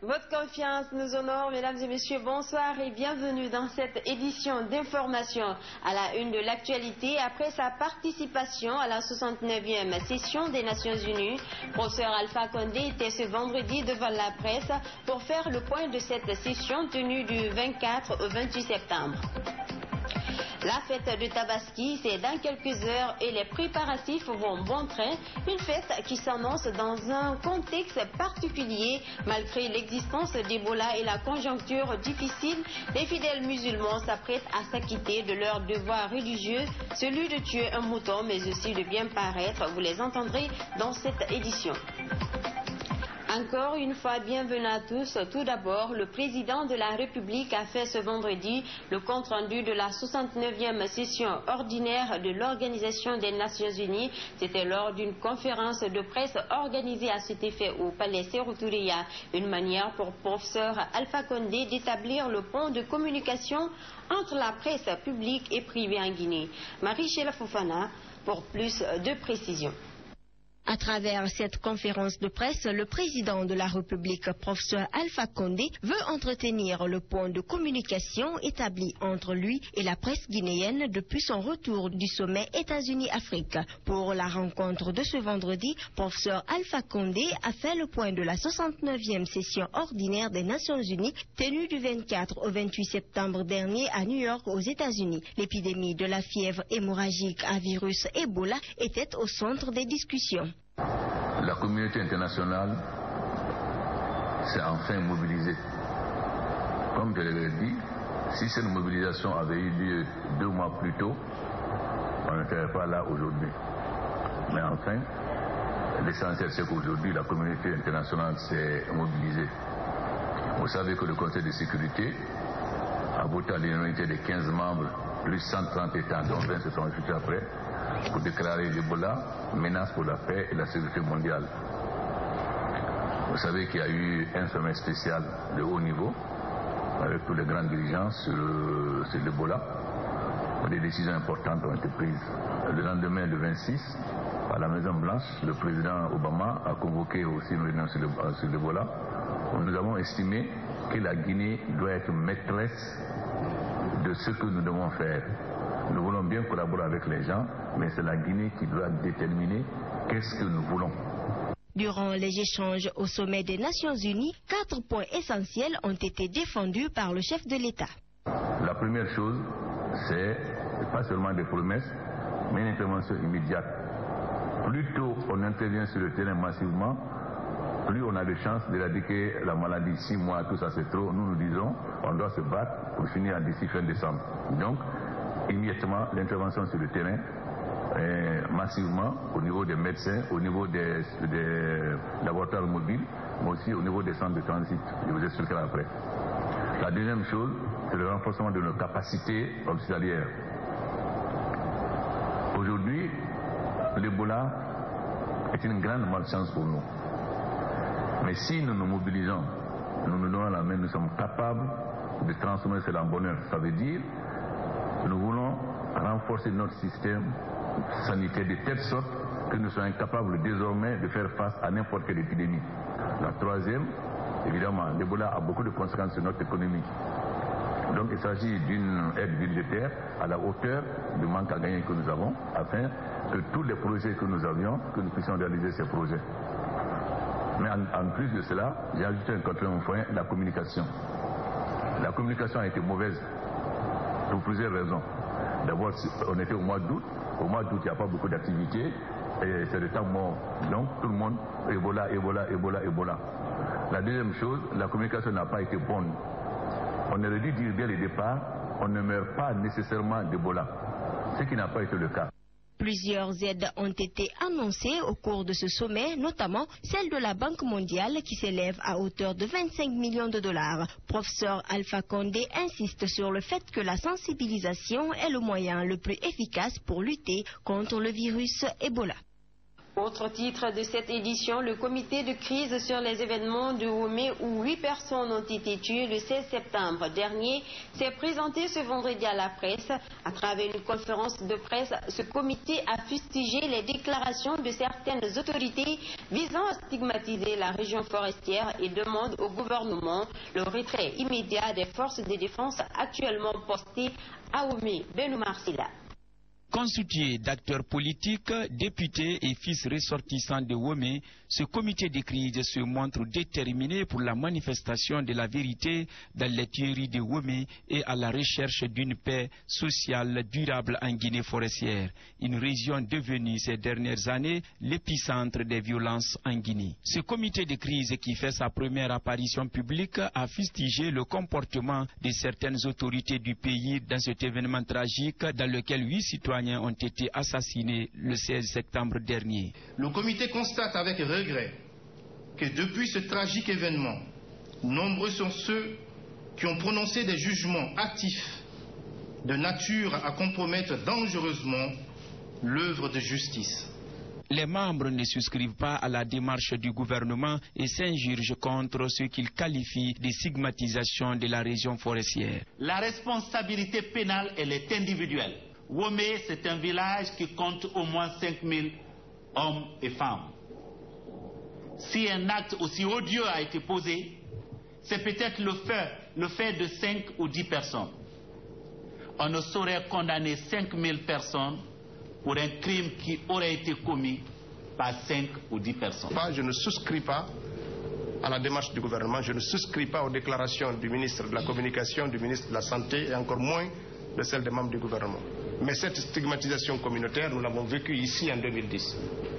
Votre confiance nous honore, mesdames et messieurs, bonsoir et bienvenue dans cette édition d'information à la une de l'actualité. Après sa participation à la 69e session des Nations Unies, professeur Alpha Condé était ce vendredi devant la presse pour faire le point de cette session tenue du 24 au 28 septembre. La fête de Tabaski, c'est dans quelques heures et les préparatifs vont bon train. Une fête qui s'annonce dans un contexte particulier. Malgré l'existence d'Ebola et la conjoncture difficile, les fidèles musulmans s'apprêtent à s'acquitter de leur devoir religieux, celui de tuer un mouton mais aussi de bien paraître. Vous les entendrez dans cette édition. Encore une fois, bienvenue à tous. Tout d'abord, le président de la République a fait ce vendredi le compte-rendu de la 69e session ordinaire de l'Organisation des Nations Unies. C'était lors d'une conférence de presse organisée à cet effet au Palais Sékou Touria. Une manière pour professeur Alpha Condé d'établir le pont de communication entre la presse publique et privée en Guinée. Marie-Chela Fofana pour plus de précisions. À travers cette conférence de presse, le président de la République, professeur Alpha Condé, veut entretenir le point de communication établi entre lui et la presse guinéenne depuis son retour du sommet États-Unis-Afrique. Pour la rencontre de ce vendredi, professeur Alpha Condé a fait le point de la 69e session ordinaire des Nations Unies tenue du 24 au 28 septembre dernier à New York aux États-Unis. L'épidémie de la fièvre hémorragique à virus Ebola était au centre des discussions. La communauté internationale s'est enfin mobilisée. Comme je l'avais dit, si cette mobilisation avait eu lieu 2 mois plus tôt, on ne serait pas là aujourd'hui. Mais enfin, l'essentiel c'est qu'aujourd'hui la communauté internationale s'est mobilisée. Vous savez que le Conseil de sécurité a voté à l'unanimité de 15 membres, plus 130 États, dont 20 se sont ajoutés après, pour déclarer l'Ebola menace pour la paix et la sécurité mondiale. Vous savez qu'il y a eu un sommet spécial de haut niveau avec tous les grands dirigeants sur l'Ebola. Des décisions importantes ont été prises. Le lendemain, le 26, à la Maison Blanche, le président Obama a convoqué aussi une réunion sur l'Ebola. Nous avons estimé que la Guinée doit être maîtresse de ce que nous devons faire. Nous voulons bien collaborer avec les gens, mais c'est la Guinée qui doit déterminer qu'est-ce que nous voulons. Durant les échanges au sommet des Nations Unies, 4 points essentiels ont été défendus par le chef de l'État. La première chose, c'est pas seulement des promesses, mais une intervention immédiate. Plus tôt on intervient sur le terrain massivement, plus on a de chances d'éradiquer la maladie. 6 mois, tout ça c'est trop. Nous disons, on doit se battre pour finir d'ici fin décembre. Donc, immédiatement, l'intervention sur le terrain, massivement, au niveau des médecins, au niveau des laboratoires mobiles, mais aussi au niveau des centres de transit. Je vous expliquerai après. La deuxième chose, c'est le renforcement de nos capacités hospitalières. Aujourd'hui, l'Ebola est une grande malchance pour nous. Mais si nous nous mobilisons, nous nous donnons la main, nous sommes capables de transformer cela en bonheur. Ça veut dire nous voulons renforcer notre système sanitaire de telle sorte que nous soyons capables désormais de faire face à n'importe quelle épidémie. La troisième, évidemment, l'Ebola a beaucoup de conséquences sur notre économie. Donc il s'agit d'une aide budgétaire à la hauteur du manque à gagner que nous avons, afin que tous les projets que nous avions, que nous puissions réaliser ces projets. Mais en plus de cela, j'ai ajouté un quatrième point, la communication. La communication a été mauvaise pour plusieurs raisons. D'abord, on était au mois d'août. Au mois d'août, il n'y a pas beaucoup d'activités et c'est le temps mort. Donc tout le monde, Ebola, Ebola, Ebola, Ebola. La deuxième chose, la communication n'a pas été bonne. On aurait dû dire dès le départ, on ne meurt pas nécessairement d'Ebola, ce qui n'a pas été le cas. Plusieurs aides ont été annoncées au cours de ce sommet, notamment celle de la Banque mondiale qui s'élève à hauteur de 25 millions de dollars. Professeur Alpha Condé insiste sur le fait que la sensibilisation est le moyen le plus efficace pour lutter contre le virus Ebola. Autre titre de cette édition, le comité de crise sur les événements de Womé où 8 personnes ont été tuées le 16 septembre dernier s'est présenté ce vendredi à la presse. À travers une conférence de presse, ce comité a fustigé les déclarations de certaines autorités visant à stigmatiser la région forestière et demande au gouvernement le retrait immédiat des forces de défense actuellement postées à Womé. Benou Marsila. Constitué d'acteurs politiques, députés et fils ressortissants de Womé, ce comité de crise se montre déterminé pour la manifestation de la vérité dans les tueries de Womé et à la recherche d'une paix sociale durable en Guinée forestière, une région devenue ces dernières années l'épicentre des violences en Guinée. Ce comité de crise qui fait sa première apparition publique a fustigé le comportement de certaines autorités du pays dans cet événement tragique dans lequel 8 citoyens ont été assassinés le 16 septembre dernier. Le comité constate avec regret que depuis ce tragique événement, nombreux sont ceux qui ont prononcé des jugements actifs de nature à compromettre dangereusement l'œuvre de justice. Les membres ne souscrivent pas à la démarche du gouvernement et s'insurgent contre ce qu'ils qualifient de stigmatisation de la région forestière. La responsabilité pénale, elle est individuelle. Womé, c'est un village qui compte au moins 5000 hommes et femmes. Si un acte aussi odieux a été posé, c'est peut-être le fait de 5 ou 10 personnes. On ne saurait condamner 5000 personnes pour un crime qui aurait été commis par 5 ou 10 personnes. Je ne souscris pas à la démarche du gouvernement, je ne souscris pas aux déclarations du ministre de la Communication, du ministre de la Santé et encore moins de celles des membres du gouvernement. Mais cette stigmatisation communautaire, nous l'avons vécue ici en 2010.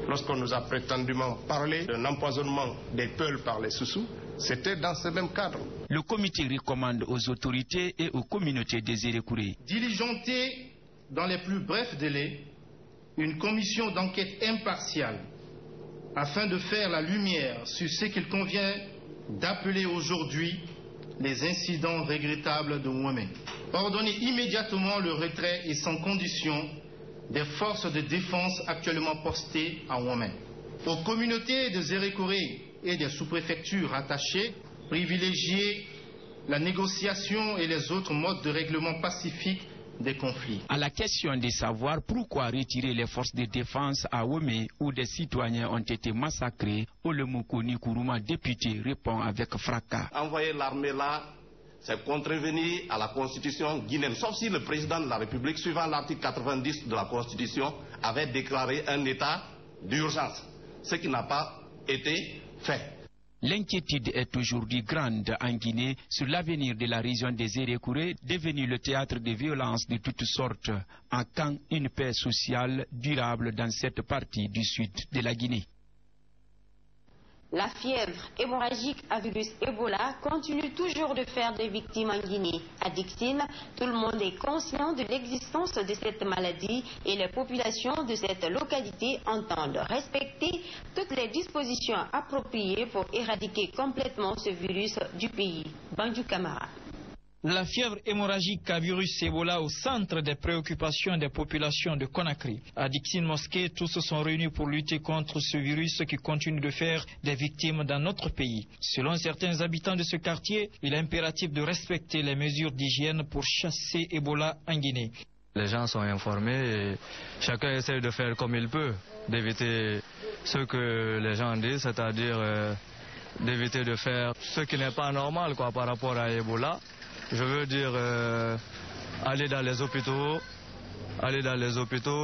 Lorsqu'on nous a prétendument parlé d'un empoisonnement des Peuls par les Soussous, c'était dans ce même cadre. Le comité recommande aux autorités et aux communautés des Érékouré diligenter dans les plus brefs délais une commission d'enquête impartiale afin de faire la lumière sur ce qu'il convient d'appeler aujourd'hui les incidents regrettables de Womé. Ordonner immédiatement le retrait et sans condition des forces de défense actuellement postées à Womé. Aux communautés des Érékouré et des sous-préfectures rattachées, privilégier la négociation et les autres modes de règlement pacifique des conflits. À la question de savoir pourquoi retirer les forces de défense à Womé où des citoyens ont été massacrés, Olemoukou Nikouruma, député, répond avec fracas. Envoyer l'armée là, c'est contrevenir à la constitution guinéenne, sauf si le président de la République, suivant l'article 90 de la constitution, avait déclaré un état d'urgence, ce qui n'a pas été fait. L'inquiétude est aujourd'hui grande en Guinée sur l'avenir de la région des Érékouré, devenue le théâtre de violences de toutes sortes, en quand une paix sociale durable dans cette partie du sud de la Guinée. La fièvre hémorragique à virus Ebola continue toujours de faire des victimes en Guinée. À Dixine, tout le monde est conscient de l'existence de cette maladie et les populations de cette localité entendent respecter toutes les dispositions appropriées pour éradiquer complètement ce virus du pays. Bandou Camara. La fièvre hémorragique à virus Ebola au centre des préoccupations des populations de Conakry. À Dixine Mosquée, tous se sont réunis pour lutter contre ce virus qui continue de faire des victimes dans notre pays. Selon certains habitants de ce quartier, il est impératif de respecter les mesures d'hygiène pour chasser Ebola en Guinée. Les gens sont informés et chacun essaie de faire comme il peut, d'éviter ce que les gens disent, c'est-à-dire d'éviter de faire ce qui n'est pas normal par rapport à Ebola. Je veux dire aller dans les hôpitaux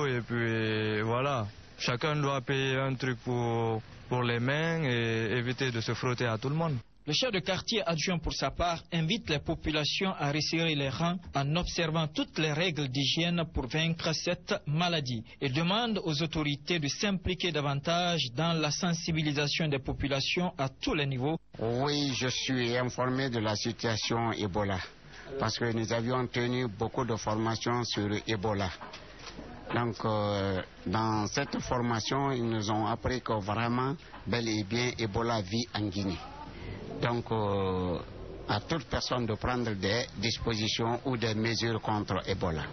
et puis voilà. Chacun doit payer un truc pour les mains et éviter de se frotter à tout le monde. Le chef de quartier adjoint pour sa part invite les populations à resserrer les rangs en observant toutes les règles d'hygiène pour vaincre cette maladie et demande aux autorités de s'impliquer davantage dans la sensibilisation des populations à tous les niveaux. Oui, je suis informé de la situation Ebola parce que nous avions tenu beaucoup de formations sur Ebola. Donc, dans cette formation, ils nous ont appris que vraiment, bel et bien, Ebola vit en Guinée. Donc, à toute personne de prendre des dispositions ou des mesures contre Ebola.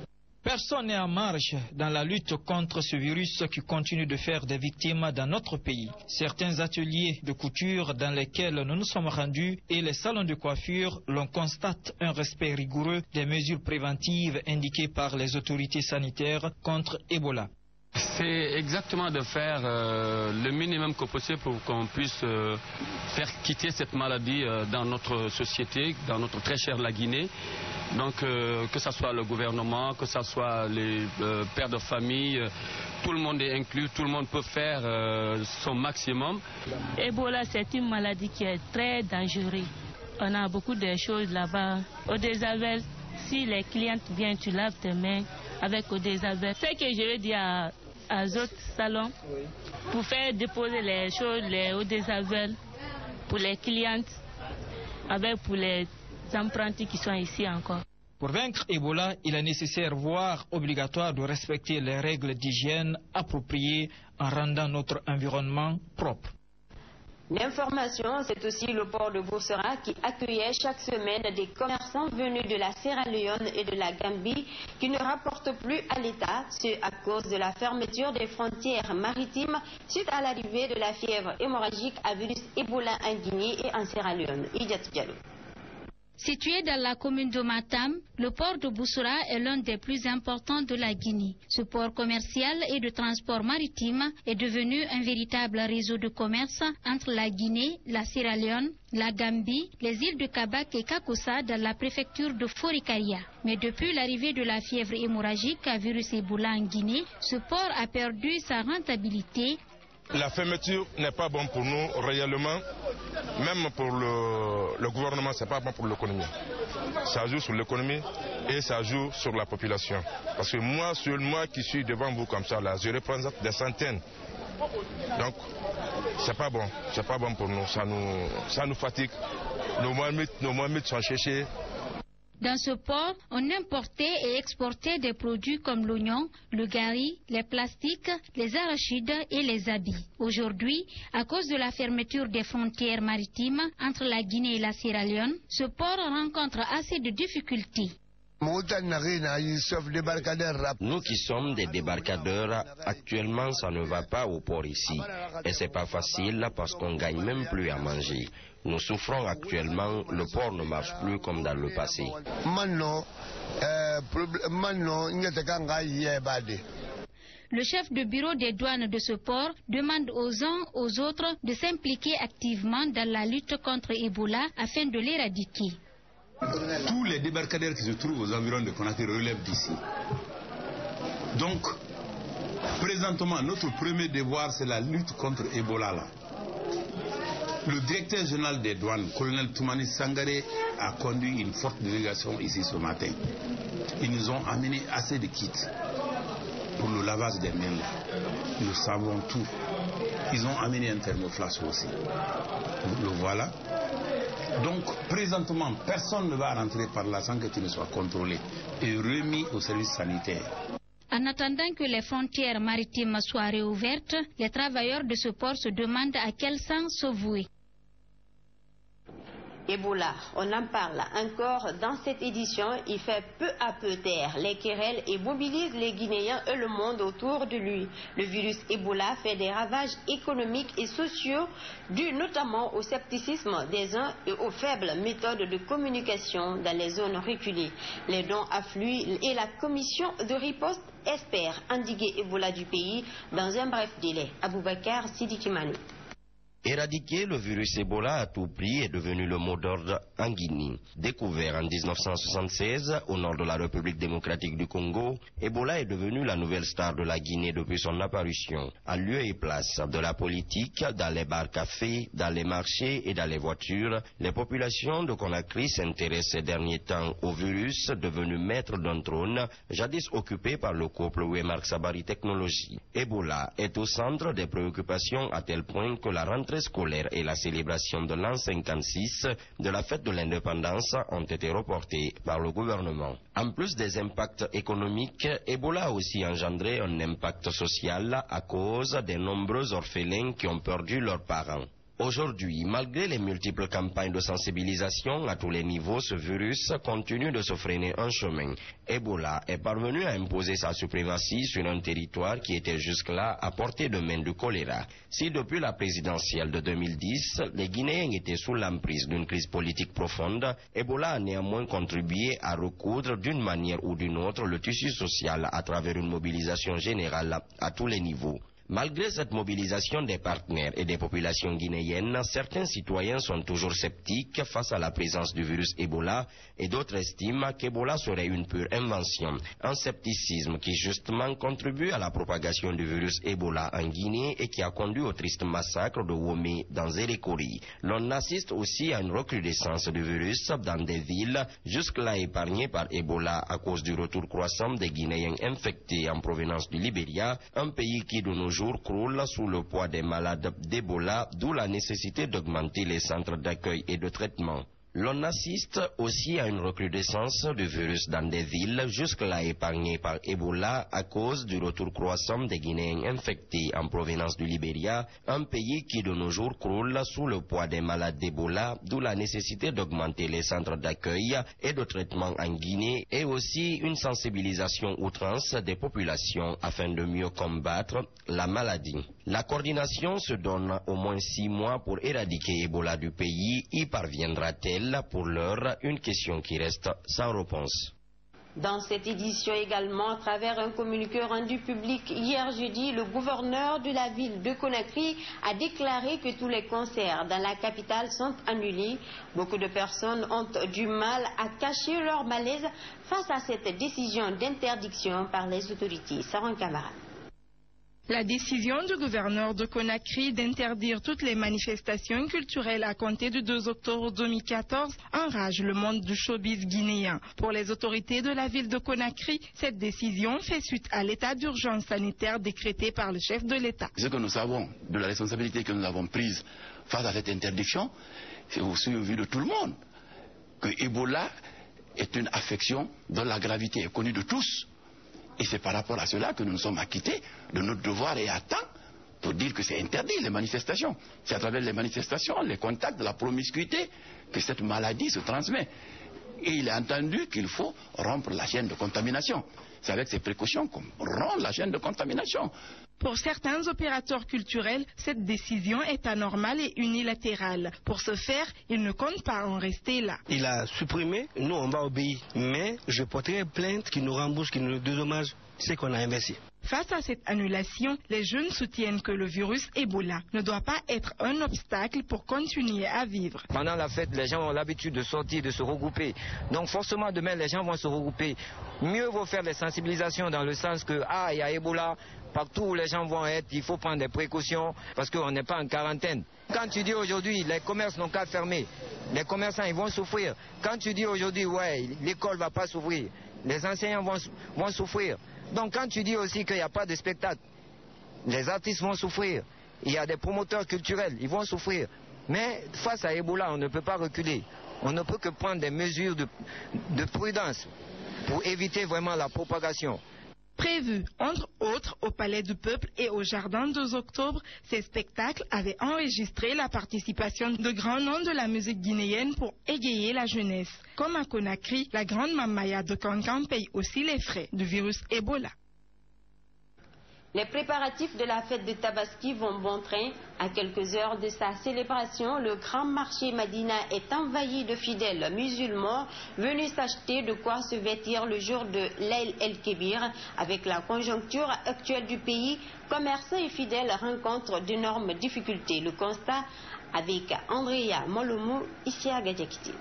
Personne n'est en marge dans la lutte contre ce virus qui continue de faire des victimes dans notre pays. Certains ateliers de couture dans lesquels nous nous sommes rendus et les salons de coiffure l'on constate un respect rigoureux des mesures préventives indiquées par les autorités sanitaires contre Ebola. C'est exactement de faire le minimum que possible pour qu'on puisse faire quitter cette maladie dans notre société, dans notre très chère la Guinée. Donc que ce soit le gouvernement, que ce soit les pères de famille, tout le monde est inclus, tout le monde peut faire son maximum. Ebola, c'est une maladie qui est très dangereuse. On a beaucoup de choses là-bas. Eau de Javel, si les clientes viennent, tu laves tes mains avec eau de Javel. Ce que je veux dire à autres salons, pour faire déposer les choses, les eaux de Javel, pour les clientes, pour les apprentis qui sont ici encore. Pour vaincre Ebola, il est nécessaire, voire obligatoire, de respecter les règles d'hygiène appropriées en rendant notre environnement propre. L'information, c'est aussi le port de Boussora qui accueillait chaque semaine des commerçants venus de la Sierra Leone et de la Gambie qui ne rapportent plus à l'État, ce à cause de la fermeture des frontières maritimes suite à l'arrivée de la fièvre hémorragique à virus Ebola en Guinée et en Sierra Leone. Idiat Diallo. Situé dans la commune de Matam, le port de Boussora est l'un des plus importants de la Guinée. Ce port commercial et de transport maritime est devenu un véritable réseau de commerce entre la Guinée, la Sierra Leone, la Gambie, les îles de Kabak et Kakossa dans la préfecture de Forikaria. Mais depuis l'arrivée de la fièvre hémorragique à virus Ebola en Guinée, ce port a perdu sa rentabilité. La fermeture n'est pas bonne pour nous réellement, même pour le gouvernement, c'est pas bon pour l'économie. Ça joue sur l'économie et ça joue sur la population. Parce que moi, seul moi qui suis devant vous comme ça, là, je représente des centaines. Donc, c'est pas bon pour nous, ça nous fatigue. Nos mohammeds sont cherchés. Dans ce port, on importait et exportait des produits comme l'oignon, le gari, les plastiques, les arachides et les habits. Aujourd'hui, à cause de la fermeture des frontières maritimes entre la Guinée et la Sierra Leone, ce port rencontre assez de difficultés. Nous qui sommes des débarcadeurs, actuellement ça ne va pas au port ici. Et c'est pas facile parce qu'on ne gagne même plus à manger. Nous souffrons actuellement, le port ne marche plus comme dans le passé. Le chef de bureau des douanes de ce port demande aux uns aux autres de s'impliquer activement dans la lutte contre Ebola afin de l'éradiquer. Tous les débarcadères qui se trouvent aux environs de Conakry relèvent d'ici. Donc, présentement, notre premier devoir, c'est la lutte contre Ebola. Là. Le directeur général des douanes, colonel Toumani Sangaré, a conduit une forte délégation ici ce matin. Ils nous ont amené assez de kits pour le lavage des mains. Nous savons tout. Ils ont amené un thermoflash aussi. Le voilà. Donc, présentement, personne ne va rentrer par là sans que tu ne sois contrôlé et remis au service sanitaire. En attendant que les frontières maritimes soient réouvertes, les travailleurs de ce port se demandent à quel sens se vouer. Ebola, on en parle encore dans cette édition. Il fait peu à peu taire les querelles et mobilise les Guinéens et le monde autour de lui. Le virus Ebola fait des ravages économiques et sociaux dus notamment au scepticisme des uns et aux faibles méthodes de communication dans les zones reculées. Les dons affluent et la commission de riposte espère endiguer Ebola du pays dans un bref délai. Aboubakar Sidikimani. Éradiquer le virus Ebola à tout prix est devenu le mot d'ordre en Guinée. Découvert en 1976 au nord de la République démocratique du Congo, Ebola est devenu la nouvelle star de la Guinée depuis son apparition. À lieu et place de la politique, dans les bars-cafés, dans les marchés et dans les voitures, les populations de Conakry s'intéressent ces derniers temps au virus devenu maître d'un trône, jadis occupé par le couple Wemark Sabari Technologies. Ebola est au centre des préoccupations à tel point que la rentrée scolaire et la célébration de l'an 56 de la fête de l'indépendance ont été reportées par le gouvernement. En plus des impacts économiques, Ebola a aussi engendré un impact social à cause des nombreux orphelins qui ont perdu leurs parents. Aujourd'hui, malgré les multiples campagnes de sensibilisation à tous les niveaux, ce virus continue de se freiner en chemin. Ebola est parvenu à imposer sa suprématie sur un territoire qui était jusque-là à portée de main du choléra. Si depuis la présidentielle de 2010, les Guinéens étaient sous l'emprise d'une crise politique profonde, Ebola a néanmoins contribué à recoudre d'une manière ou d'une autre le tissu social à travers une mobilisation générale à tous les niveaux. Malgré cette mobilisation des partenaires et des populations guinéennes, certains citoyens sont toujours sceptiques face à la présence du virus Ebola et d'autres estiment qu'Ebola serait une pure invention. Un scepticisme qui justement contribue à la propagation du virus Ebola en Guinée et qui a conduit au triste massacre de Womé dans Zérékori. L'on assiste aussi à une recrudescence du virus dans des villes jusque-là épargnées par Ebola à cause du retour croissant des Guinéens infectés en provenance du Libéria, un pays qui de nos jours croule sous le poids des malades d'Ebola, d'où la nécessité d'augmenter les centres d'accueil et de traitement. L'on assiste aussi à une recrudescence du virus dans des villes jusque-là épargnées par Ebola à cause du retour croissant des Guinéens infectés en provenance du Libéria, un pays qui de nos jours croule sous le poids des malades d'Ebola, d'où la nécessité d'augmenter les centres d'accueil et de traitement en Guinée et aussi une sensibilisation outrance des populations afin de mieux combattre la maladie. La coordination se donne au moins 6 mois pour éradiquer Ebola du pays. Y parviendra-t-elle? Pour l'heure, une question qui reste sans réponse. Dans cette édition également, à travers un communiqué rendu public hier jeudi, le gouverneur de la ville de Conakry a déclaré que tous les concerts dans la capitale sont annulés. Beaucoup de personnes ont du mal à cacher leur malaise face à cette décision d'interdiction par les autorités. Saran Camara. La décision du gouverneur de Conakry d'interdire toutes les manifestations culturelles à compter du 2 octobre 2014 enrage le monde du showbiz guinéen. Pour les autorités de la ville de Conakry, cette décision fait suite à l'état d'urgence sanitaire décrété par le chef de l'État. Ce que nous savons de la responsabilité que nous avons prise face à cette interdiction, c'est aussi au vu de tout le monde que Ebola est une affection dont la gravité est connue de tous. Et c'est par rapport à cela que nous nous sommes acquittés de notre devoir et à temps pour dire que c'est interdit les manifestations. C'est à travers les manifestations, les contacts, la promiscuité que cette maladie se transmet. Et il est entendu qu'il faut rompre la chaîne de contamination. C'est avec ces précautions qu'on rompt la chaîne de contamination. Pour certains opérateurs culturels, cette décision est anormale et unilatérale. Pour ce faire, ils ne comptent pas en rester là. Il a supprimé, nous on va obéir. Mais je porterai plainte qui nous rembourse, qui nous dédommage ce qu'on a investi. Face à cette annulation, les jeunes soutiennent que le virus Ebola ne doit pas être un obstacle pour continuer à vivre. Pendant la fête, les gens ont l'habitude de sortir, de se regrouper. Donc forcément, demain, les gens vont se regrouper. Mieux vaut faire les sensibilisations dans le sens que, il y a Ebola, partout où les gens vont être, il faut prendre des précautions parce qu'on n'est pas en quarantaine. Quand tu dis aujourd'hui, les commerces n'ont qu'à fermer, les commerçants, ils vont souffrir. Quand tu dis aujourd'hui, l'école ne va pas s'ouvrir, les enseignants vont souffrir. Donc quand tu dis aussi qu'il n'y a pas de spectacle, les artistes vont souffrir, il y a des promoteurs culturels, ils vont souffrir. Mais face à Ebola, on ne peut pas reculer. On ne peut que prendre des mesures de prudence pour éviter vraiment la propagation. Prévu, entre autres, au Palais du Peuple et au Jardin 2 octobre, ces spectacles avaient enregistré la participation de grands noms de la musique guinéenne pour égayer la jeunesse. Comme à Conakry, la grande Mamaya de Cancan paye aussi les frais du virus Ebola. Les préparatifs de la fête de Tabaski vont bon train. À quelques heures de sa célébration, le grand marché Madina est envahi de fidèles musulmans venus s'acheter de quoi se vêtir le jour de l'Aïd el-Kébir. Avec la conjoncture actuelle du pays, commerçants et fidèles rencontrent d'énormes difficultés. Le constat avec Andrea Molomo, ici à Gadjakiti.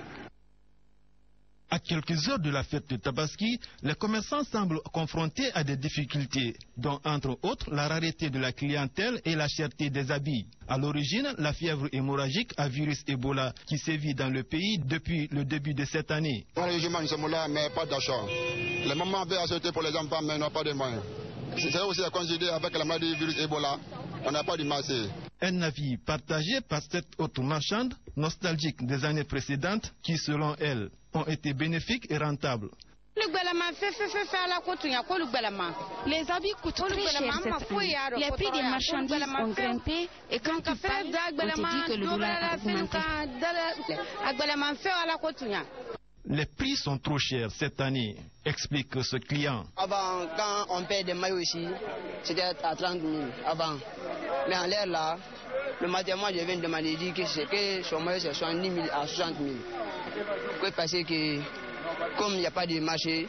À quelques heures de la fête de Tabaski, les commerçants semblent confrontés à des difficultés, dont entre autres la rareté de la clientèle et la cherté des habits. À l'origine, la fièvre hémorragique à virus Ebola qui sévit dans le pays depuis le début de cette année. Nous sommes là, mais pas d'achat. Les mamans avaient acheté pour les enfants, mais n'ont pas de moyens. C'est aussi à coïncider avec la maladie du virus Ebola. On n'a pas de marché. Un avis partagé par cette autre marchande, nostalgique des années précédentes, qui selon elle ont été bénéfiques et rentables. Les habits coûtent très cher cette année. Les prix des marchandises ont grimpé et quand tu parles, on te dit que le dollar a augmenté. Les prix sont trop chers cette année, explique ce client. Avant, quand on paie des maillots ici, c'était à 30 000 avant. Mais en l'air là, le matin, moi je viens de demander que son maillot c'est 70 000 à 60 000. Parce que comme il n'y a pas de marché,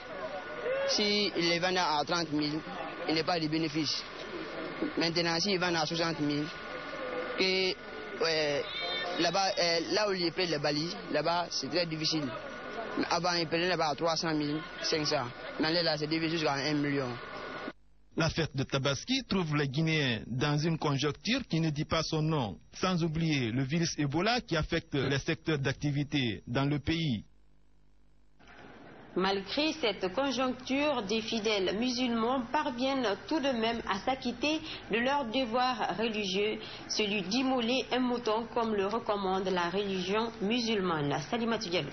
s'il les vend à 30 000, il n'y a pas de bénéfice. Maintenant, s'il vend à 60 000, là-bas, là où il paye les balises, là-bas c'est très difficile. Avant, il payait là-bas à 300 000, 500. Maintenant, là, c'est divisé jusqu'à 1 million. La fête de Tabaski trouve les Guinéens dans une conjoncture qui ne dit pas son nom, sans oublier le virus Ebola qui affecte les secteurs d'activité dans le pays. Malgré cette conjoncture, des fidèles musulmans parviennent tout de même à s'acquitter de leur devoir religieux, celui d'immoler un mouton comme le recommande la religion musulmane. Salimata Diallo.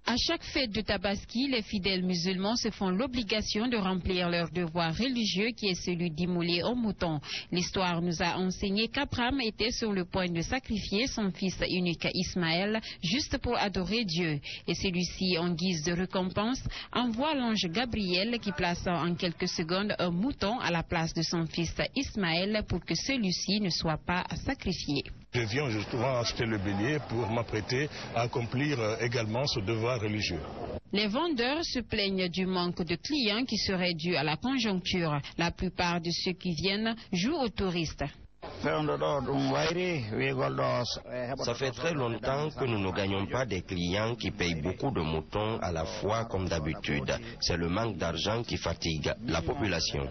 À chaque fête de Tabaski, les fidèles musulmans se font l'obligation de remplir leur devoir religieux qui est celui d'immoler un mouton. L'histoire nous a enseigné qu'Abraham était sur le point de sacrifier son fils unique Ismaël juste pour adorer Dieu. Et celui-ci, en guise de récompense, envoie l'ange Gabriel qui place en quelques secondes un mouton à la place de son fils Ismaël pour que celui-ci ne soit pas sacrifié. Je viens justement acheter le bélier pour m'apprêter à accomplir également ce devoir religieux. Les vendeurs se plaignent du manque de clients qui serait dû à la conjoncture. La plupart de ceux qui viennent jouent aux touristes. Ça fait très longtemps que nous ne gagnons pas des clients qui payent beaucoup de moutons à la fois comme d'habitude. C'est le manque d'argent qui fatigue la population.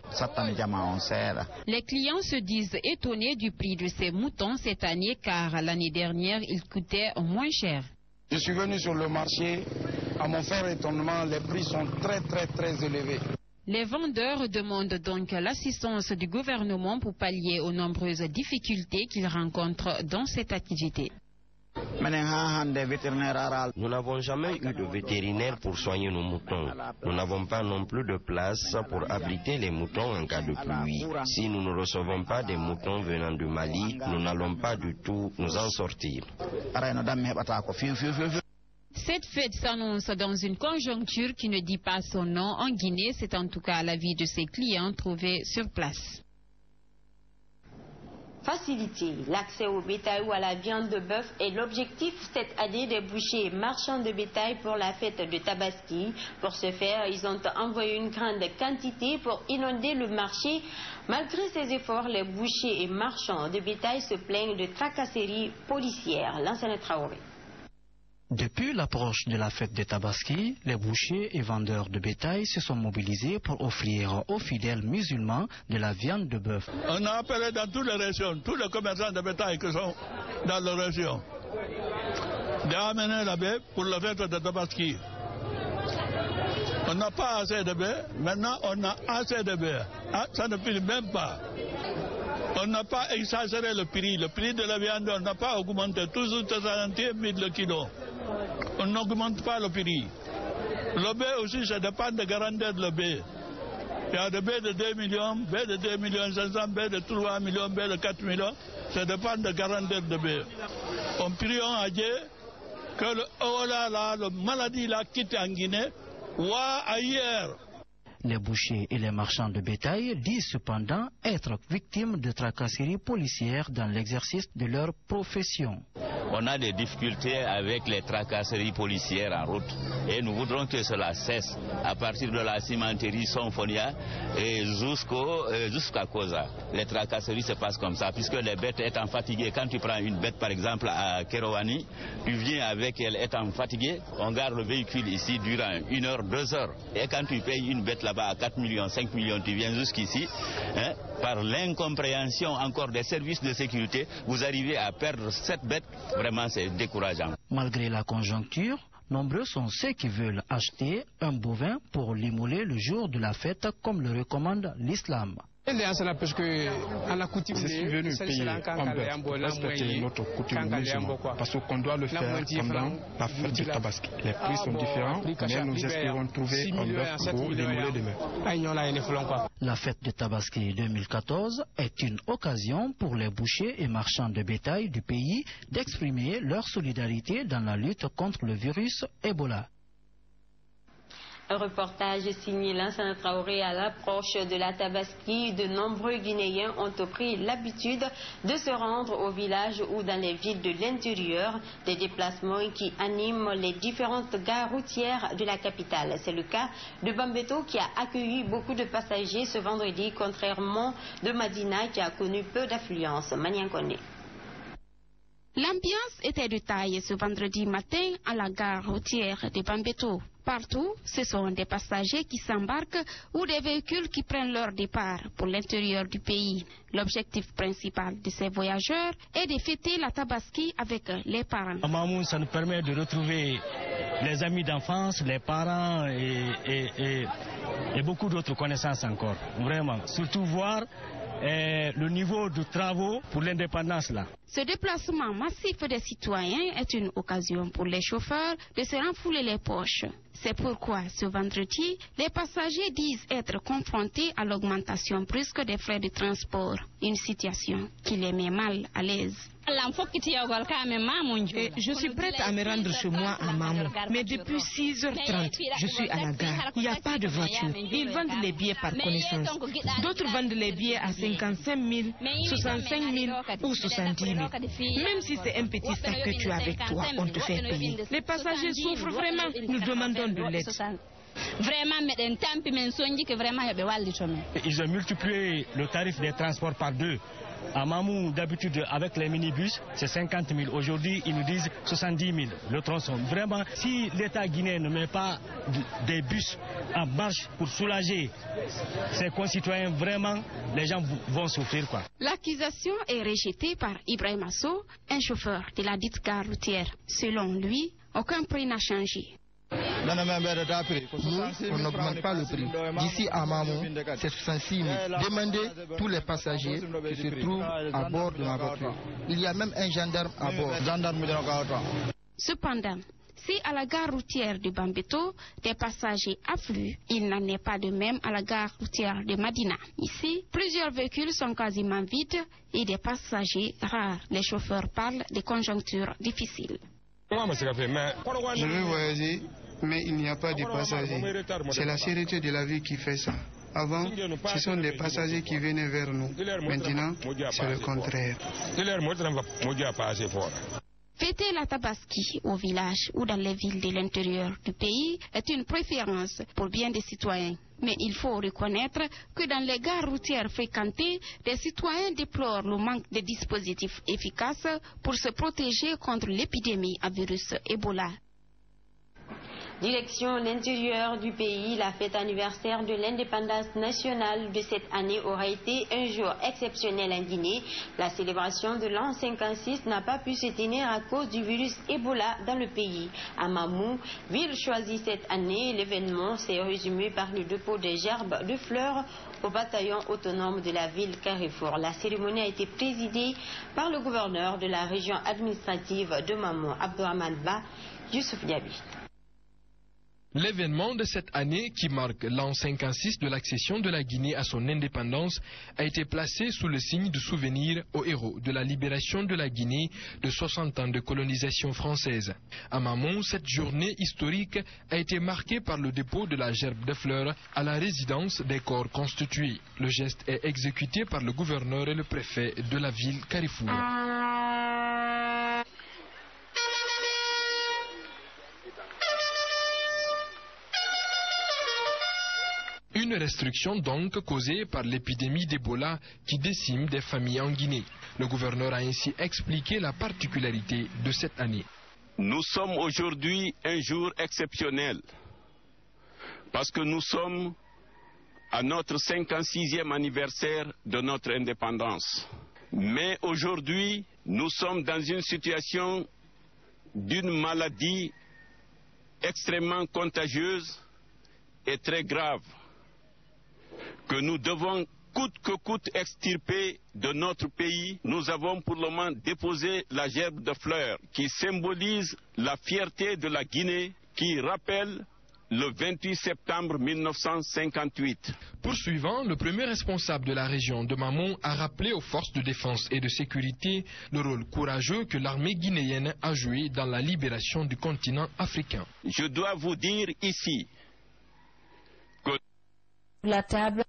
Les clients se disent étonnés du prix de ces moutons cette année car l'année dernière ils coûtaient moins cher. Je suis venu sur le marché, à mon fort étonnement, les prix sont très élevés. Les vendeurs demandent donc l'assistance du gouvernement pour pallier aux nombreuses difficultés qu'ils rencontrent dans cette activité. Nous n'avons jamais eu de vétérinaire pour soigner nos moutons. Nous n'avons pas non plus de place pour abriter les moutons en cas de pluie. Si nous ne recevons pas des moutons venant du Mali, nous n'allons pas du tout nous en sortir. Cette fête s'annonce dans une conjoncture qui ne dit pas son nom en Guinée. C'est en tout cas l'avis de ses clients trouvés sur place. Faciliter l'accès au bétail ou à la viande de bœuf est l'objectif cette année des bouchers marchands de bétail pour la fête de Tabaski. Pour ce faire, ils ont envoyé une grande quantité pour inonder le marché. Malgré ces efforts, les bouchers et marchands de bétail se plaignent de tracasseries policières. Lansana Traoré. Depuis l'approche de la fête de Tabaski, les bouchers et vendeurs de bétail se sont mobilisés pour offrir aux fidèles musulmans de la viande de bœuf. On a appelé dans toutes les régions, tous les commerçants de bétail qui sont dans la région, d'amener la bête pour la fête de Tabaski. On n'a pas assez de bœufs, maintenant on a assez de bœufs. Ah, ça ne finit même pas. On n'a pas exagéré le prix de la viande, on n'a pas augmenté, toujours 70 000 le kilo. On n'augmente pas le prix. Le bœuf aussi, ça dépend de grandeur de le bœuf. Il y a des bœufs de 2 millions, bœufs de 2 millions 500, bœufs de 3 millions, bœufs de 4 millions. Ça dépend de grandeur de bœuf. On prie à Dieu que la maladie là quitte en Guinée ou ailleurs. Les bouchers et les marchands de bétail disent cependant être victimes de tracasseries policières dans l'exercice de leur profession. On a des difficultés avec les tracasseries policières en route et nous voudrons que cela cesse à partir de la cimenterie Sonfonia et jusqu'à Koza. Les tracasseries se passent comme ça puisque les bêtes étant fatiguées, quand tu prends une bête par exemple à Kerouani, tu viens avec elle étant fatiguée, on garde le véhicule ici durant 1 heure, 2 heures et quand tu payes une bête là-bas à 4 millions, 5 millions, tu viens jusqu'ici, par l'incompréhension encore des services de sécurité, vous arrivez à perdre cette bête. Vraiment, c'est décourageant. Malgré la conjoncture, nombreux sont ceux qui veulent acheter un bovin pour l'immoler le jour de la fête, comme le recommande l'islam. Je suis venu payer un peu, respecter notre coutume musulmane, parce qu'on doit le faire pendant la fête du Tabaski. Les prix sont différents, mais nous espérons trouver un bœuf pour les moulets demain. La fête de Tabaski 2014 est une occasion pour les bouchers et marchands de bétail du pays d'exprimer leur solidarité dans la lutte contre le virus Ebola. Un reportage signé Lansana Traoré à l'approche de la Tabaski. De nombreux Guinéens ont pris l'habitude de se rendre au village ou dans les villes de l'intérieur, des déplacements qui animent les différentes gares routières de la capitale. C'est le cas de Bambeto qui a accueilli beaucoup de passagers ce vendredi, contrairement de Madina qui a connu peu d'affluence. Maniankone. L'ambiance était de taille ce vendredi matin à la gare routière de Bambeto. Partout, ce sont des passagers qui s'embarquent ou des véhicules qui prennent leur départ pour l'intérieur du pays. L'objectif principal de ces voyageurs est de fêter la Tabaski avec les parents. À Mamoun, ça nous permet de retrouver les amis d'enfance, les parents et beaucoup d'autres connaissances encore. Vraiment, surtout voir le niveau de travaux pour l'indépendance là. Ce déplacement massif des citoyens est une occasion pour les chauffeurs de se renflouer les poches. C'est pourquoi ce vendredi, les passagers disent être confrontés à l'augmentation brusque des frais de transport, une situation qui les met mal à l'aise. Je suis prête à me rendre chez moi à Mamou, mais depuis 6h30, je suis à la gare. Il n'y a pas de voiture. Ils vendent les billets par connaissance. D'autres vendent les billets à 55 000, 65 000 ou 70 000. Même si c'est un petit sac que tu as avec toi, on te fait payer. Les passagers souffrent vraiment. Nous demandons de l'aide. Ils ont multiplié le tarif des transports par 2. À Mamou, d'habitude, avec les minibus, c'est 50 000. Aujourd'hui, ils nous disent 70 000, le tronçon. Vraiment, si l'État guinéen ne met pas des bus en marche pour soulager ses concitoyens, vraiment, les gens vont souffrir, quoi. L'accusation est rejetée par Ibrahim Asso, un chauffeur de la dite gare routière. Selon lui, aucun prix n'a changé. Nous, on n'augmente pas le prix. D'ici à Mamou, c'est 66 000. Demandez tous les passagers qui se trouvent à bord de ma voiture. Il y a même un gendarme à bord. Cependant, si à la gare routière de Bambeto, des passagers affluent, il n'en est pas de même à la gare routière de Madina. Ici, plusieurs véhicules sont quasiment vides et des passagers rares. Les chauffeurs parlent de conjonctures difficiles. Je veux voyager, mais il n'y a pas de passagers. C'est la cherté de la vie qui fait ça. Avant, ce sont des passagers qui venaient vers nous. Maintenant, c'est le contraire. Fêter la Tabaski au village ou dans les villes de l'intérieur du pays est une préférence pour bien des citoyens. Mais il faut reconnaître que dans les gares routières fréquentées, les citoyens déplorent le manque de dispositifs efficaces pour se protéger contre l'épidémie à virus Ebola. Direction l'intérieur du pays, la fête anniversaire de l'indépendance nationale de cette année aura été un jour exceptionnel en Guinée. La célébration de l'an 56 n'a pas pu se tenir à cause du virus Ebola dans le pays. À Mamou, ville choisie cette année, l'événement s'est résumé par le dépôt des gerbes de fleurs au bataillon autonome de la ville Carrefour. La cérémonie a été présidée par le gouverneur de la région administrative de Mamou, Abdourahmane Ba, Youssouf Diaby. L'événement de cette année, qui marque l'an 56 de l'accession de la Guinée à son indépendance, a été placé sous le signe de souvenir aux héros de la libération de la Guinée de 60 ans de colonisation française. À Mamou, cette journée historique a été marquée par le dépôt de la gerbe de fleurs à la résidence des corps constitués. Le geste est exécuté par le gouverneur et le préfet de la ville Carrefour. Une restriction donc causée par l'épidémie d'Ebola qui décime des familles en Guinée. Le gouverneur a ainsi expliqué la particularité de cette année. Nous sommes aujourd'hui un jour exceptionnel parce que nous sommes à notre 56e anniversaire de notre indépendance. Mais aujourd'hui, nous sommes dans une situation d'une maladie extrêmement contagieuse et très grave que nous devons coûte que coûte extirper de notre pays, nous avons pour le moment déposé la gerbe de fleurs qui symbolise la fierté de la Guinée, qui rappelle le 28 septembre 1958. Poursuivant, le premier responsable de la région de Mamon a rappelé aux forces de défense et de sécurité le rôle courageux que l'armée guinéenne a joué dans la libération du continent africain. Je dois vous dire ici que la table.